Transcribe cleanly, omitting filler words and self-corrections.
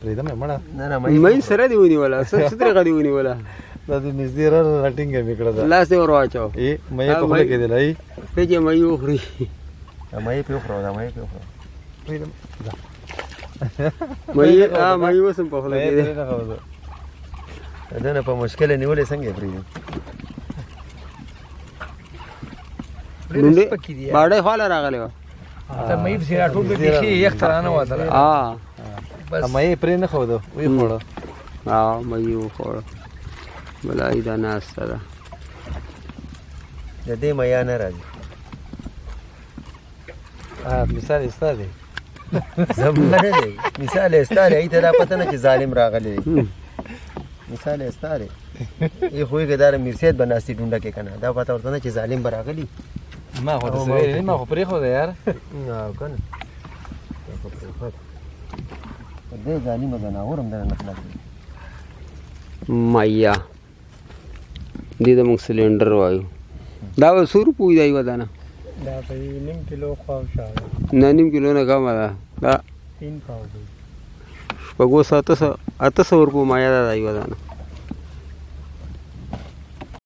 پرېږدم یې مړه نه نه مې سره دی ونیوله څه طریقه دی ونیوله دا د نږدې راټینګه مې کړه ده لاس یې ور واچو مې په خوله کې دی لای پېچې مې وخوري مې په خورو دا مې په خورو پرېږدم مې وسم په خوله کې دی دا نه په مشکل نیولې څنګه پرېږدم ډونډې باډۍ خواله راغلی وه ته مې پسې راټول کړې بیخي یخ ته رانه وتله مې پرې نه ښوده ویې خوړه مې یې وخوړه بلایي دا ناسته ده د دې میا نه راځي مثال یې ستا دی زما نه دی مثال یې ستا دی ته دا پته نه چې ظالم راغلی دی مثال یې ستا دی ای خو یې که دا میرسید به ناستي ډونډه کې که نه دا پته ورته نه چې ظالم به راغلی ما خو داسې ویلې نه ما خو پرېښوده یار او که نه دې ظالمه ځناور هم دنه نه خلاص دی مایا دې ته موږ سلینډر وایو دا به څو روپۍ دا یوه دانه دا په نیم کیلو خواوشاته نه نیم کیلو نه کمه ده دا 3 پاو دی شپږ 800 روپۍ مایا ده دا یوه دانه